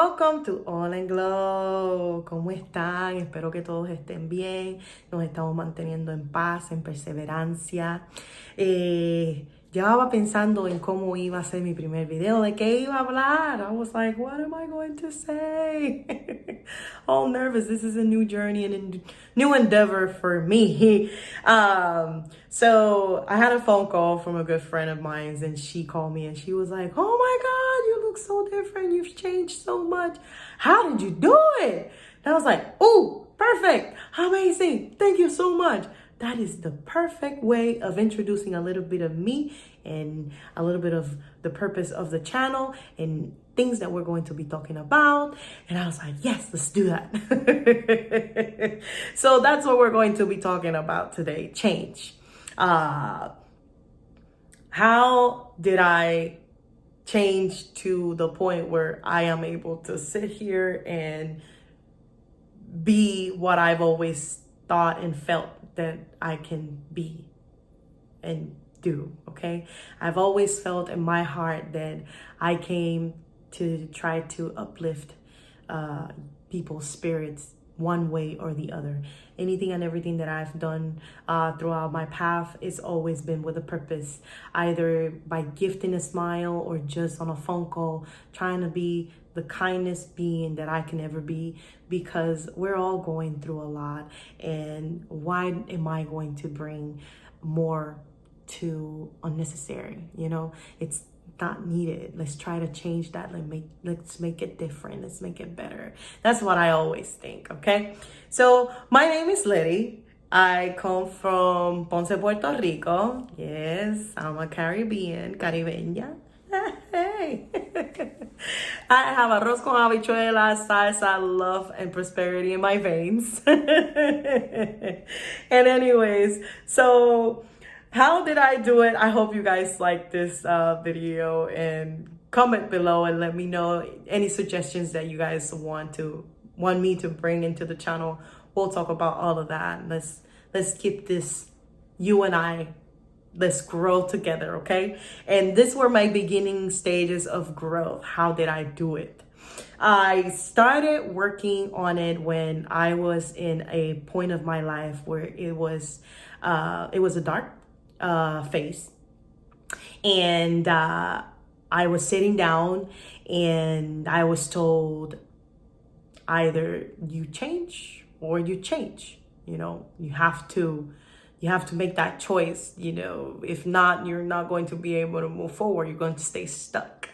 welcome to All and Glow. ¿Cómo están? Espero que todos estén bien. Nos estamos manteniendo en paz, en perseverancia. Llevaba pensando en cómo iba a ser mi primer video, de qué iba a hablar. I was like, what am I going to say? All nervous. This is a new journey and a new endeavor for me. So I had a phone call from a good friend of mine, and she called me and she was like, oh my God, you look so different. You've changed so much. How did you do it? And I was like, oh, perfect. Amazing. Thank you so much. That is the perfect way of introducing a little bit of me and a little bit of the purpose of the channel and things that we're going to be talking about. And I was like, yes, let's do that. So that's what we're going to be talking about today, change. How did I change to the point where I am able to sit here and be what I've always thought and felt that I can be and do, okay? I've always felt in my heart that I came to try to uplift people's spirits one way or the other. Anything and everything that I've done throughout my path, it's always been with a purpose, either by gifting a smile or just on a phone call, trying to be the kindest being that I can ever be, because we're all going through a lot. And why am I going to bring more to unnecessary? You know, it's not needed. Let's try to change that. Let's make it different. Let's make it better. That's what I always think, okay? So my name is Letty. I come from Ponce, Puerto Rico. Yes, I'm a Caribeña. Hey. I have arroz con habichuelas, salsa, love, and prosperity in my veins. And anyways, so how did I do it? I hope you guys like this video, and comment below and let me know any suggestions that you guys want me to bring into the channel. We'll talk about all of that. Let's keep this, you and I, let's grow together, okay? And these were my beginning stages of growth. How did I do it? I started working on it when I was in a point of my life where it was a dark phase. And I was sitting down and I was told, either you change or you change. You know, you have to make that choice. You know, if not, you're not going to be able to move forward. You're going to stay stuck.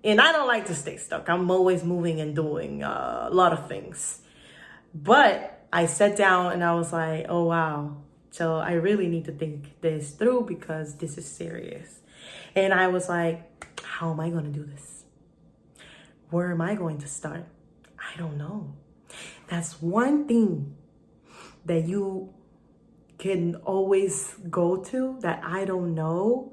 And I don't like to stay stuck. I'm always moving and doing a lot of things. But I sat down and I was like, oh, wow. So I really need to think this through because this is serious. And I was like, how am I going to do this? Where am I going to start? I don't know. That's one thing that you can always go to, that I don't know.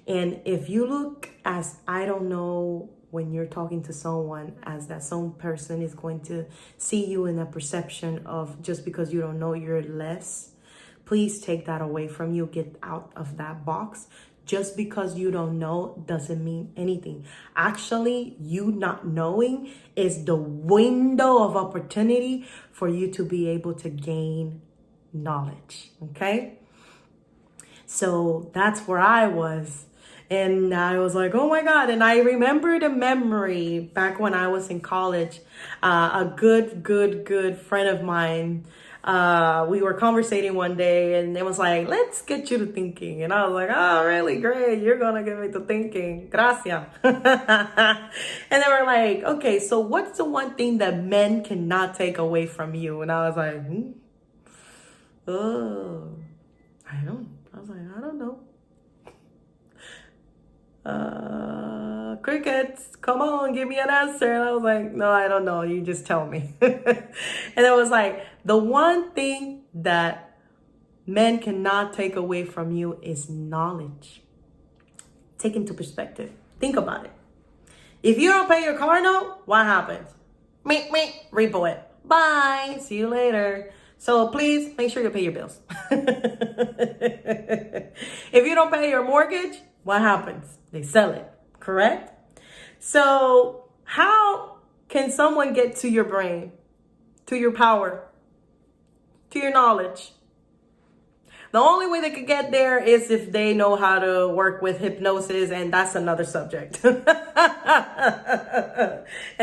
And if you look as I don't know when you're talking to someone, as that some person is going to see you in a perception of just because you don't know you're less, please take that away from you. Get out of that box. Just because you don't know doesn't mean anything. Actually, you not knowing is the window of opportunity for you to be able to gain knowledge, okay? So that's where I was. And I was like, oh my God. And I remembered a memory back when I was in college. A good friend of mine, we were conversating one day and it was like, let's get you to thinking. And I was like, oh, really great. You're going to get me to thinking. Gracias. And they were like, okay, so what's the one thing that men cannot take away from you? And I was like, oh, I don't know. Crickets, come on, give me an answer. And I was like, no, I don't know. You just tell me. And it was like, the one thing that men cannot take away from you is knowledge. Take into perspective. Think about it. If you don't pay your car note, what happens? Meep, repo it. Bye. See you later. So please make sure you pay your bills. If you don't pay your mortgage, what happens? They sell it, correct? So how can someone get to your brain, to your power, to your knowledge? The only way they could get there is if they know how to work with hypnosis, and that's another subject. And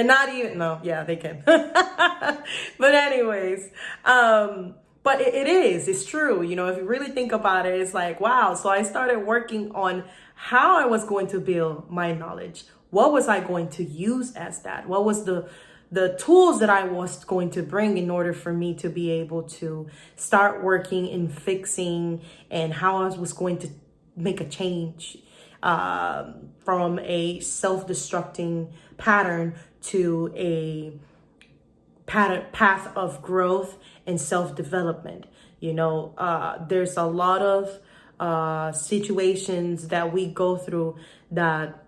not even, no, yeah, they can. But anyways, but it's true. You know, if you really think about it, it's like, wow. So I started working on how I was going to build my knowledge. What was I going to use as that? What was the tools that I was going to bring in order for me to be able to start working and fixing, and how I was going to make a change from a self-destructing pattern to a path of growth and self-development. You know, there's a lot of situations that we go through that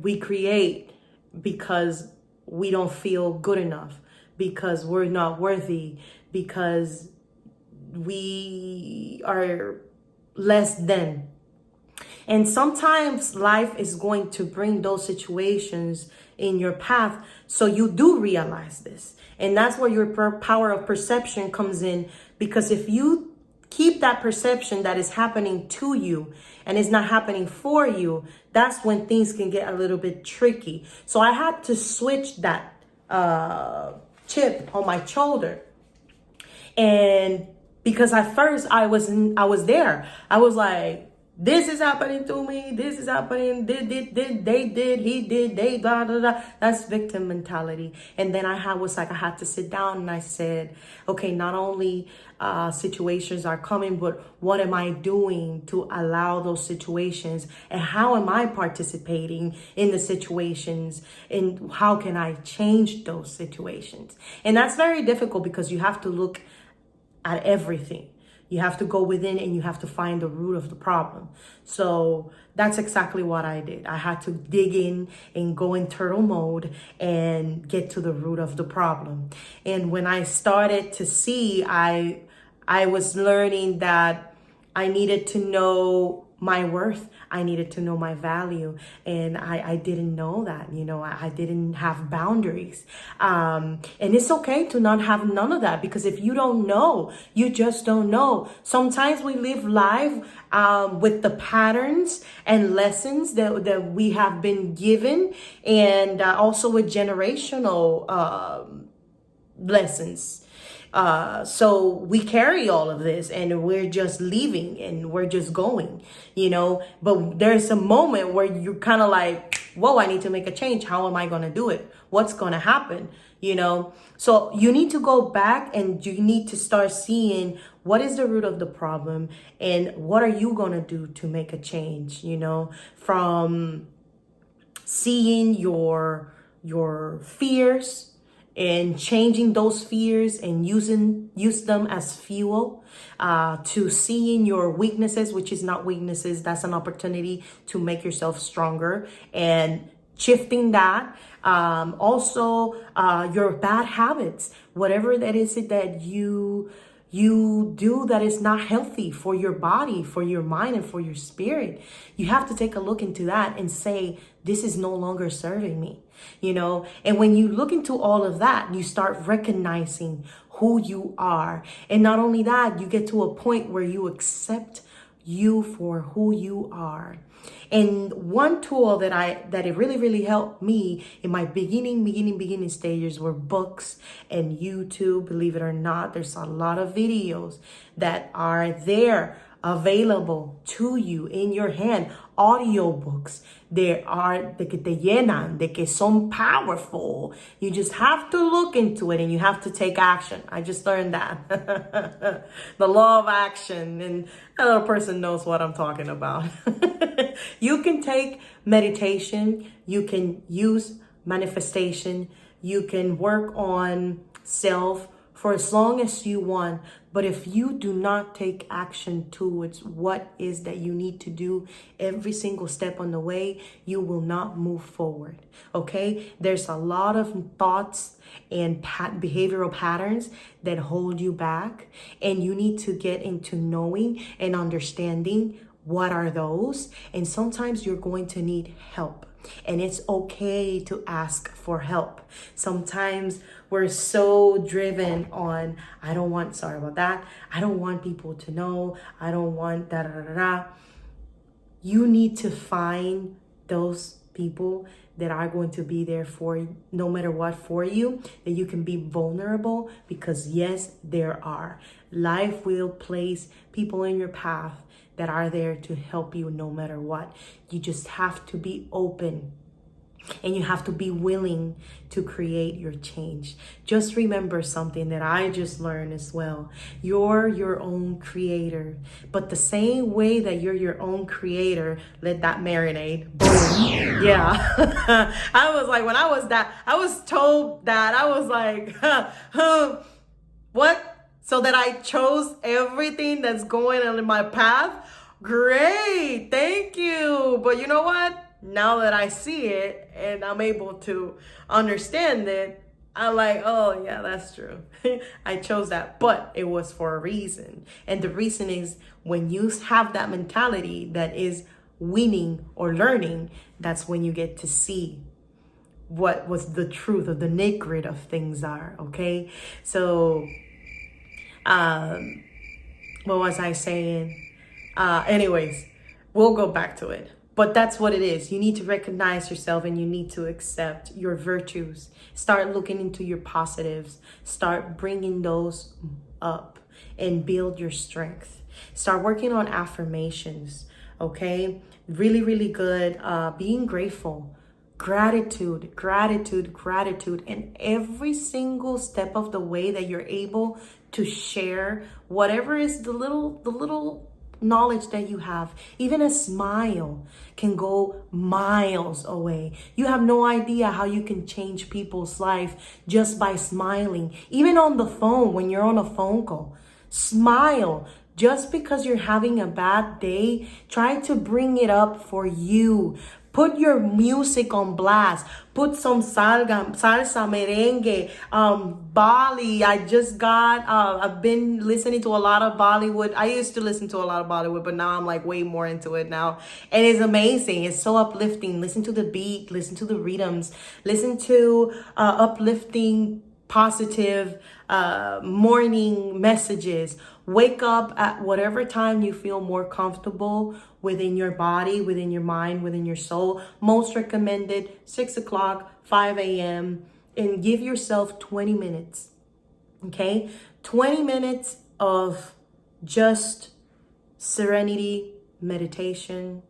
we create because we don't feel good enough, because we're not worthy, because we are less than. And sometimes life is going to bring those situations in your path, so you do realize this. And that's where your power of perception comes in, because if you keep that perception that is happening to you and is not happening for you, that's when things can get a little bit tricky. So I had to switch that chip on my shoulder. And because at first I was there. I was like, this is happening to me. This is happening. They did, he did, they, blah, blah, blah. That's victim mentality. And then I had to sit down and I said, okay, not only situations are coming, but what am I doing to allow those situations? And how am I participating in the situations? And how can I change those situations? And that's very difficult because you have to look at everything. You have to go within and you have to find the root of the problem. So that's exactly what I did. I had to dig in and go in turtle mode and get to the root of the problem. And when I started to see, I was learning that I needed to know my worth. I needed to know my value. And I didn't know that, you know, I didn't have boundaries. And it's okay to not have none of that, because if you don't know, you just don't know. Sometimes we live life with the patterns and lessons that we have been given, and also with generational lessons. So we carry all of this and we're just leaving and we're just going, you know, but there's a moment where you're kind of like, whoa, I need to make a change. How am I going to do it? What's going to happen? You know, so you need to go back and you need to start seeing what is the root of the problem and what are you going to do to make a change, you know, from seeing your fears and changing those fears and use them as fuel, to seeing your weaknesses, which is not weaknesses. That's an opportunity to make yourself stronger and shifting that. Also, your bad habits, whatever that is it that you do that is not healthy for your body, for your mind, and for your spirit. You have to take a look into that and say, this is no longer serving me, you know? And when you look into all of that, you start recognizing who you are. And not only that, you get to a point where you accept you for who you are. And one tool that it really helped me in my beginning stages were books and YouTube. Believe it or not, there's a lot of videos that are there available to you in your hand. Audiobooks, there are de que te llenan, de que son powerful. You just have to look into it and you have to take action. I just learned that. The law of action, and another person knows what I'm talking about. You can take meditation, you can use manifestation, you can work on self for as long as you want. But if you do not take action towards what is that you need to do every single step on the way, you will not move forward. Okay? There's a lot of thoughts and behavioral patterns that hold you back. And you need to get into knowing and understanding what are those? And sometimes you're going to need help. And it's okay to ask for help. Sometimes we're so driven on, I don't want people to know. I don't want da da da da. You need to find those people that are going to be there for you, no matter what, for you, that you can be vulnerable, because yes, there are. Life will place people in your path that are there to help you no matter what. You just have to be open. And you have to be willing to create your change. Just remember something that I just learned as well. You're your own creator. But the same way that you're your own creator, let that marinate. Boom. Yeah. I was like, when I was told that, I was like, what? So that I chose everything that's going on in my path? Great. Thank you. But you know what? Now that I see it and I'm able to understand it, I'm like, oh yeah, that's true. I chose that, but it was for a reason. And the reason is, when you have that mentality that is winning or learning, that's when you get to see what was the truth of the nitty-gritty of things are, okay? So, what was I saying? Anyways, we'll go back to it. But that's what it is. You need to recognize yourself and you need to accept your virtues. Start looking into your positives. Start bringing those up and build your strength. Start working on affirmations, okay? Really, really good. Being grateful. Gratitude. And every single step of the way that you're able to share whatever is the little knowledge that you have. Even a smile can go miles away. You have no idea how you can change people's life just by smiling. Even on the phone, when you're on a phone call, smile. Just because you're having a bad day, try to bring it up for you. Put your music on blast. Put some salsa, merengue, Bali. I've been listening to a lot of Bollywood. I used to listen to a lot of Bollywood, but now I'm like way more into it now. And it's amazing. It's so uplifting. Listen to the beat, listen to the rhythms, listen to uplifting, positive morning messages. Wake up at whatever time you feel more comfortable within your body, within your mind, within your soul. Most recommended 6 o'clock, 5 a.m. and give yourself 20 minutes. Okay? 20 minutes of just serenity, meditation,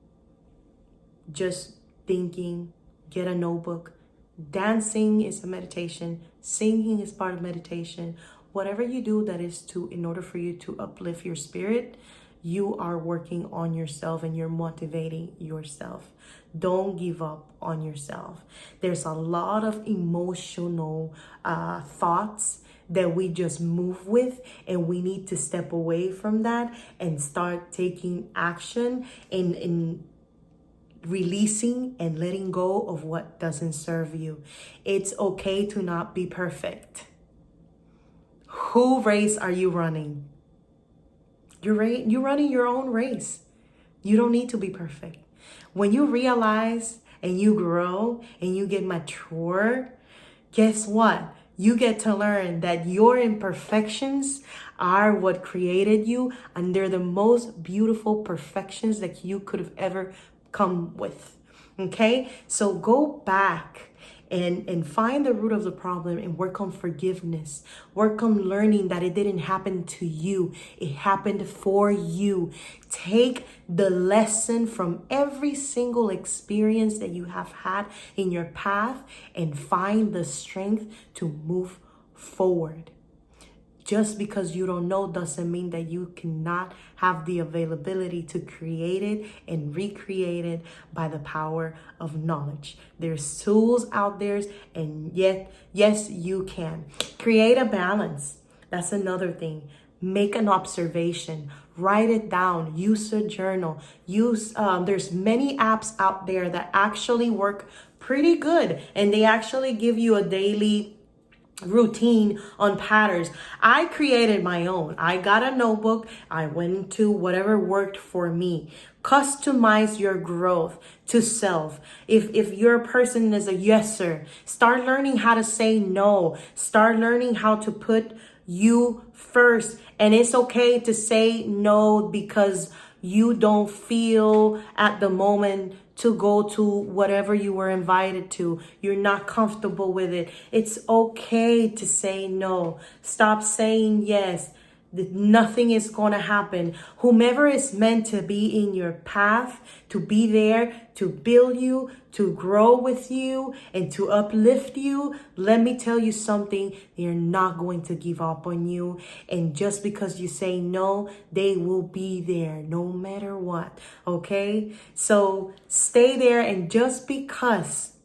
just thinking. Get a notebook. Dancing is a meditation. Singing is part of meditation. Whatever you do that is in order for you to uplift your spirit, you are working on yourself and you're motivating yourself. Don't give up on yourself. There's a lot of emotional thoughts that we just move with, and we need to step away from that and start taking action in releasing and letting go of what doesn't serve you. It's okay to not be perfect. Who race are you running? You're running your own race. You don't need to be perfect. When you realize and you grow and you get mature, guess what? You get to learn that your imperfections are what created you, and they're the most beautiful perfections that you could have ever come with. Okay? So go back and find the root of the problem and work on forgiveness. Work on learning that it didn't happen to you. It happened for you. Take the lesson from every single experience that you have had in your path and find the strength to move forward. Just because you don't know doesn't mean that you cannot have the availability to create it and recreate it by the power of knowledge. There's tools out there, and yet, yes, you can. Create a balance. That's another thing. Make an observation. Write it down. Use a journal. There's many apps out there that actually work pretty good, and they actually give you a daily routine on patterns. I created my own. I got a notebook. I went into whatever worked for me. Customize your growth to self. If your person is a yeser, start learning how to say no. Start learning how to put you first. And it's okay to say no because you don't feel at the moment to go to whatever you were invited to. You're not comfortable with it. It's okay to say no. Stop saying yes. Nothing is going to happen. Whomever is meant to be in your path, to be there, to build you, to grow with you, and to uplift you, let me tell you something, they're not going to give up on you. And just because you say no, they will be there no matter what. Okay? So stay there, and just because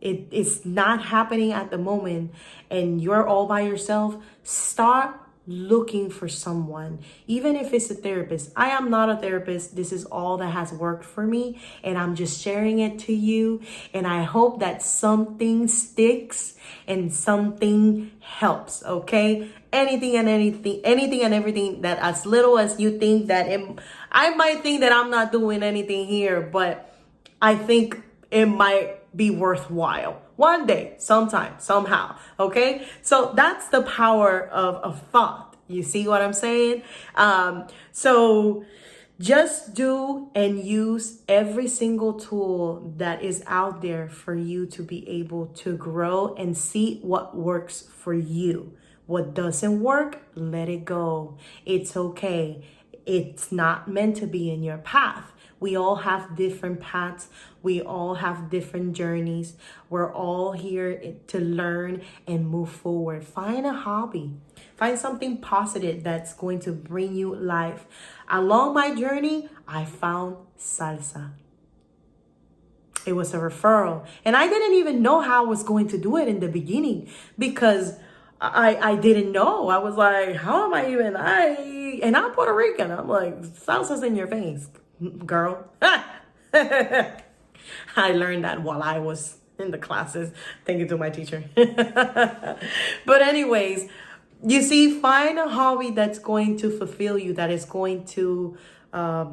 it is not happening at the moment and you're all by yourself, start looking for someone, even if it's a therapist. I am not a therapist. This is all that has worked for me, and I'm just sharing it to you. And I hope that something sticks and something helps. Okay, anything and everything that, as little as you think that I might think that I'm not doing anything here, but I think it might be worthwhile one day, sometime, somehow. Okay, so that's the power of thought. You see what I'm saying? So just do and use every single tool that is out there for you to be able to grow and see what works for you. What doesn't work, let it go. It's okay. It's not meant to be in your path. We all have different paths. We all have different journeys. We're all here to learn and move forward. Find a hobby. Find something positive that's going to bring you life. Along my journey, I found salsa. It was a referral. And I didn't even know how I was going to do it in the beginning because I didn't know. I was like, how am I even? And I'm Puerto Rican. I'm like, salsa's in your face, girl. I learned that while I was in the classes. Thank you to my teacher. But anyways, you see, find a hobby that's going to fulfill you, that is going to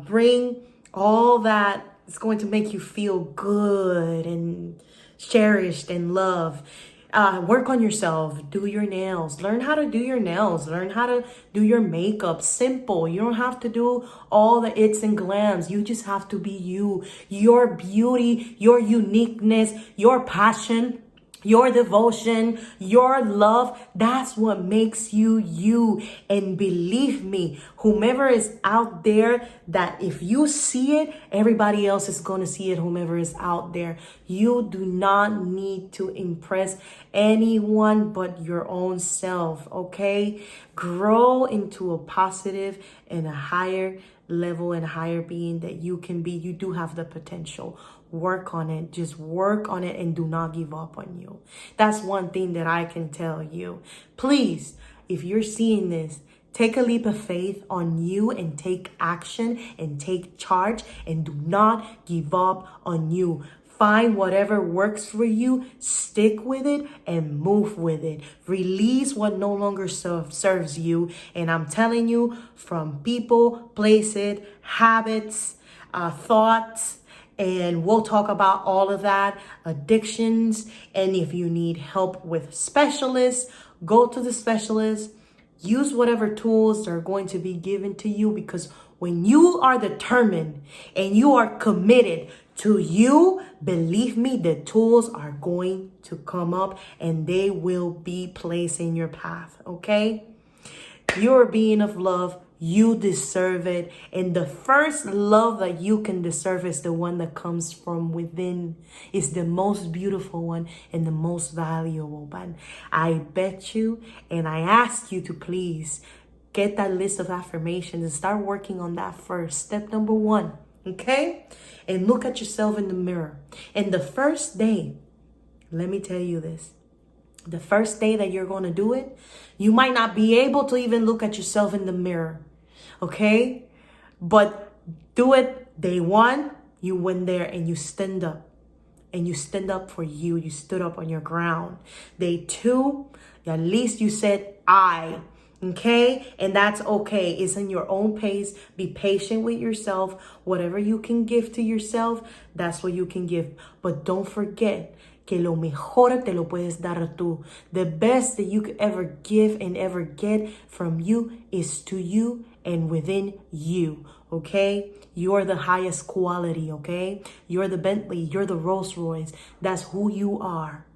bring all that. It's going to make you feel good and cherished and loved. Work on yourself. Do your nails. Learn how to do your nails. Learn how to do your makeup. Simple. You don't have to do all the its and glams. You just have to be you. Your beauty, your uniqueness, your passion, your devotion, your love. That's what makes you you. And believe me, whomever is out there, that if you see it, everybody else is going to see it. Whomever is out there, you do not need to impress anyone but your own self. Okay, grow into a positive and a higher level and higher being that you can be. You do have the potential. Work on it. Just work on it and do not give up on you. That's one thing that I can tell you. Please, if you're seeing this, take a leap of faith on you and take action and take charge and do not give up on you. Find whatever works for you, stick with it and move with it. Release what no longer serves you. And I'm telling you, from people, places, habits, thoughts, and we'll talk about all of that, addictions. And if you need help with specialists, go to the specialist. Use whatever tools are going to be given to you, because when you are determined and you are committed to you, believe me, the tools are going to come up and they will be placed in your path, okay? You're a being of love. You deserve it. And the first love that you can deserve is the one that comes from within. It's the most beautiful one and the most valuable. But I bet you, and I ask you to please get that list of affirmations and start working on that first. Step number 1, okay? And look at yourself in the mirror. And the first day, let me tell you this. The first day that you're going to do it, you might not be able to even look at yourself in the mirror. Okay? But do it day 1. You went there and you stand up and you stand up for you. You stood up on your ground. Day 2, at least you said I. Okay? And that's okay. It's in your own pace. Be patient with yourself. Whatever you can give to yourself, that's what you can give. But don't forget que lo mejor te lo puedes dar tú. The best that you could ever give and ever get from you is to you and within you. Okay? You're the highest quality. Okay? You're the Bentley. You're the Rolls Royce. That's who you are.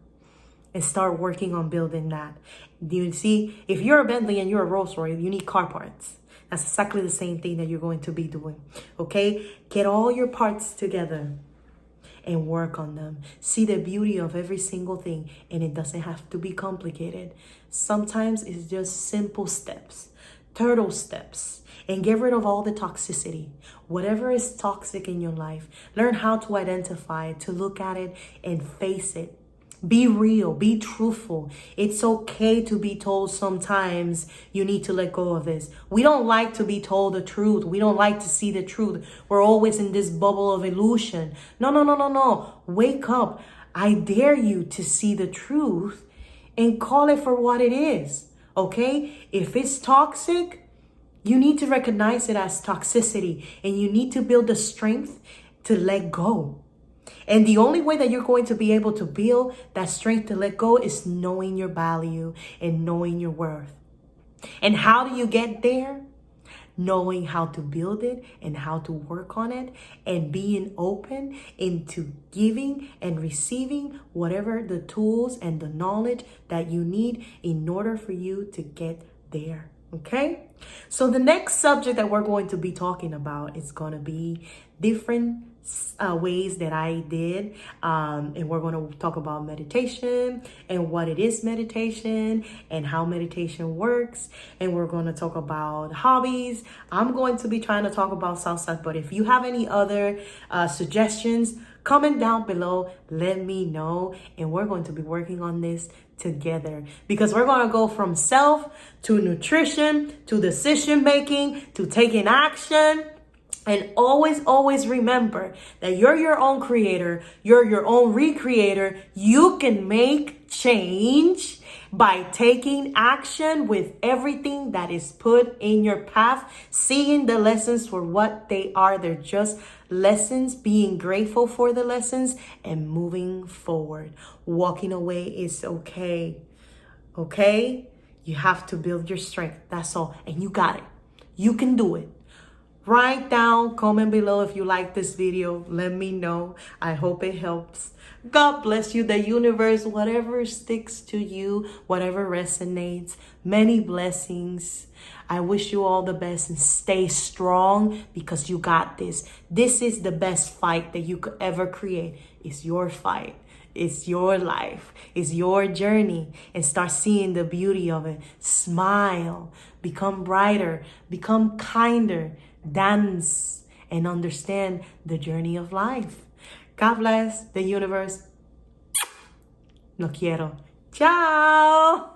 And start working on building that. Do you see? If you're a Bentley and you're a Rolls Royce, you need car parts. That's exactly the same thing that you're going to be doing. Okay? Get all your parts together and work on them. See the beauty of every single thing, and it doesn't have to be complicated. Sometimes it's just simple steps, turtle steps, and get rid of all the toxicity. Whatever is toxic in your life, learn how to identify it, to look at it and face it. Be real, be truthful. It's okay to be told sometimes you need to let go of this. We don't like to be told the truth. We don't like to see the truth. We're always in this bubble of illusion. No. Wake up. I dare you to see the truth and call it for what it is. Okay? If it's toxic, you need to recognize it as toxicity, and you need to build the strength to let go. And the only way that you're going to be able to build that strength to let go is knowing your value and knowing your worth. And how do you get there? Knowing how to build it and how to work on it, and being open into giving and receiving whatever the tools and the knowledge that you need in order for you to get there. Okay? So the next subject that we're going to be talking about is going to be different ways that I did, and we're going to talk about meditation and what it is meditation and how meditation works, and we're going to talk about hobbies. I'm going to be trying to talk about salsa, but if you have any other suggestions, comment down below, let me know, and we're going to be working on this together, because we're going to go from self to nutrition to decision making to taking action. And always remember that you're your own creator. You're your own recreator. You can make change by taking action with everything that is put in your path, seeing the lessons for what they are. They're just lessons, being grateful for the lessons and moving forward. Walking away is okay. Okay? You have to build your strength. That's all. And you got it. You can do it. Write down, comment below if you like this video. Let me know. I hope it helps. God bless you, the universe, whatever sticks to you, whatever resonates. Many blessings. I wish you all the best and stay strong, because you got this. This is the best fight that you could ever create. It's your fight. It's your life. It's your journey. And start seeing the beauty of it. Smile. Become brighter. Become kinder. Dance and understand the journey of life. God bless the universe. No quiero. Ciao.